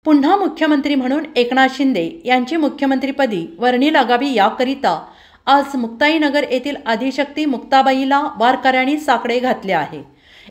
पुन्हा मुख्यमंत्री म्हणून एकनाथ शिंदे यांची मुख्यमंत्रीपदी वर्णी लागावी याकरिता आज मुक्ताईनगर येथील आदिशक्ती मुक्ताबाईला वारकऱ्यांनी साकडे घातले आहे।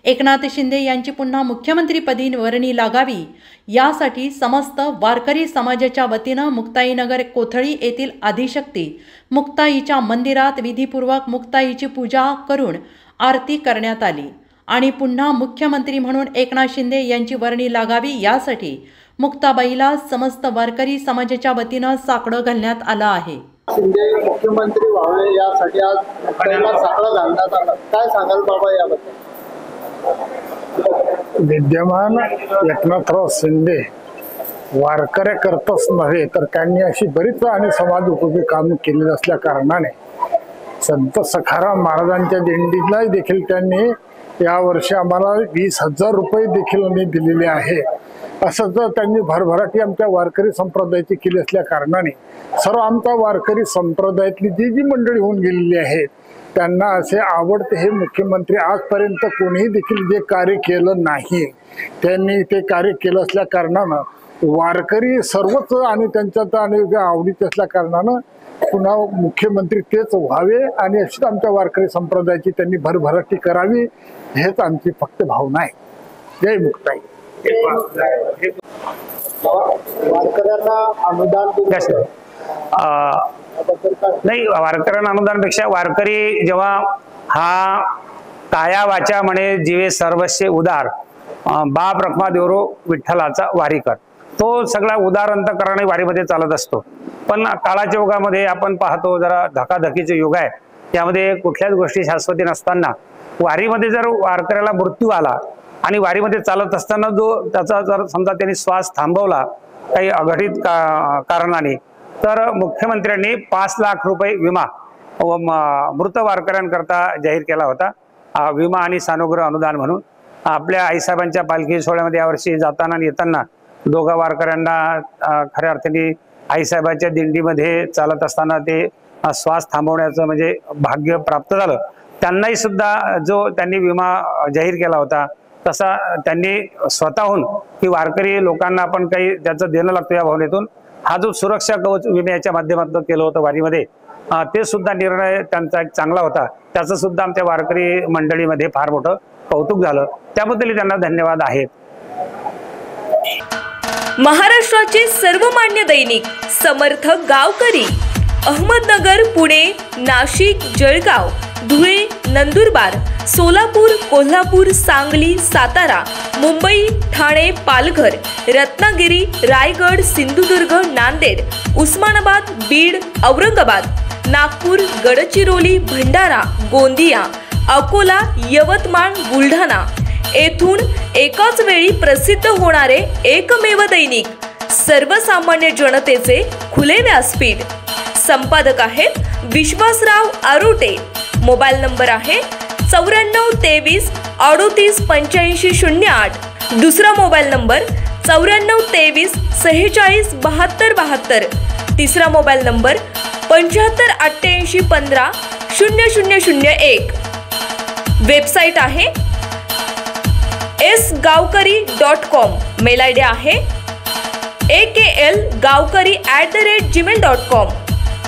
एकनाथ शिंदे यांची पुन्हा मुख्यमंत्रीपदी वर्णी लागावी यासाठी समस्त वारकरी समाजाच्या वतीनं मुक्ताईनगर कोथळी येथील आदिशक्ती मुक्ताईच्या मंदिरात विधीपूर्वक मुक्ताईची पूजा करून आरती करण्यात आली आणि पुन्हा मुख्यमंत्री म्हणून एकनाथ शिंदे यांची वर्णी लागावी यासाठी मुक्ताबाईला समस्त वारकरी समाजाच्या वतीनं साकडं घालण्यात आलं आहे। शिंदे मुख्यमंत्री व्हावे यासाठी आज मुक्ताईला साकडं घालण्यात आलं, काय सांगाल बाबा याबद्दल? विद्यमान एकनाथराव शिंदे वारकऱ्याकरताच नव्हे तर त्यांनी अशी बरीच आणि समाज उपयोगी कामे केलेली असल्या कारणाने संत सखाराम महाराजांच्या दिंडीला देखील त्यांनी यावर्षी आम्हाला 20,000 रुपये देखील दिलेले आहे। असं जर त्यांनी भरभराटी आमच्या वारकरी संप्रदायाची केली असल्या कारणाने सर्व आमच्या वारकरी संप्रदायातली जी जी मंडळी होऊन गेलेली आहेत त्यांना असे आवडते हे मुख्यमंत्री आजपर्यंत कोणीही देखील जे कार्य केलं नाही त्यांनी ते कार्य केलं असल्या कारणानं वारकरी सर्वच आणि त्यांच्यात आणि आवडीचे असल्या कारणानं पुन्हा मुख्यमंत्री तेच व्हावे आणि अशीच आमच्या वारकरी संप्रदायाची त्यांनी भरभराटी करावी हेच आमची फक्त भावना आहे। जय मुक्ताई। वारकऱ्यांना अनुदान नाही, वारकऱ्यांना अनुदानपेक्षा वारकरी जेव्हा हा काया वाचा म्हणे जीवे सर्वस्व उदार बाप रखमा देवरो विठ्ठलाचा वारीकर तो सगळा उदार अंतकरणाने वारीमध्ये चालत असतो। पण काळाच्या युगामध्ये आपण पाहतो जरा धकाधकीचे युग आहे, त्यामध्ये कुठल्याच गोष्टी शाश्वती नसताना वारीमध्ये जर वारकऱ्याला मृत्यू आला आणि वारीमध्ये चालत असताना जो त्याचा जर समजा त्यांनी श्वास थांबवला काही अघटित कारणाने तर मुख्यमंत्र्यांनी 5 लाख रुपये विमा मृत वारकऱ्यांकरता जाहीर केला होता। विमा आणि सानुग्रह अनुदान म्हणून आपल्या आईसाहेबांच्या पालखी सोहळ्यामध्ये यावर्षी जाताना आणि येताना दोघा वारकऱ्यांना खऱ्या अर्थाने आईसाहेबांच्या दिंडीमध्ये चालत असताना ते श्वास थांबवण्याचं म्हणजे भाग्य प्राप्त झालं। त्यांनाही सुद्धा जो त्यांनी विमा जाहीर केला होता तसा त्यांनी स्वतःहून की वारकरी लोकांना आपण काही त्याचं देणं लागतं या भावनेतून हा जो सुरक्षा कवच विम्याच्या माध्यमातून केलं होतं वारीमध्ये ते सुद्धा निर्णय त्यांचा एक चांगला होता। त्याचं सुद्धा आमच्या वारकरी मंडळीमध्ये फार मोठं कौतुक झालं, त्याबद्दल त्यांना धन्यवाद आहेत। महाराष्ट्राचे सर्वमान्य दैनिक समर्थ गावकरी अहमदनगर, पुणे, नाशिक, जळगाव, धुळे, नंदुरबार, सोलापूर, कोल्हापूर, सांगली, सातारा, मुंबई, ठाणे, पालघर, रत्नागिरी, रायगड, सिंधुदुर्ग, नांदेड, उस्मानाबाद, बीड, औरंगाबाद, नागपूर, गडचिरोली, भंडारा, गोंदिया, अकोला, यवतमाळ, बुलढाणा येथून एकाच वेळी प्रसिद्ध होणारे एकमेव दैनिक सर्वसामान्य जनतेचे खुले व्यासपीठ। संपादक आहेत विश्वासराव आरोटे। मोबाईल नंबर आहे 94 23 38 85 08। दुसरा मोबाईल नंबर 94 23 46 72 72। तिसरा मोबाईल नंबर 75 88 15 0001। वेबसाईट आहे sgavkari.com। मेल आयडी आहे aklgavkari@gmail.com।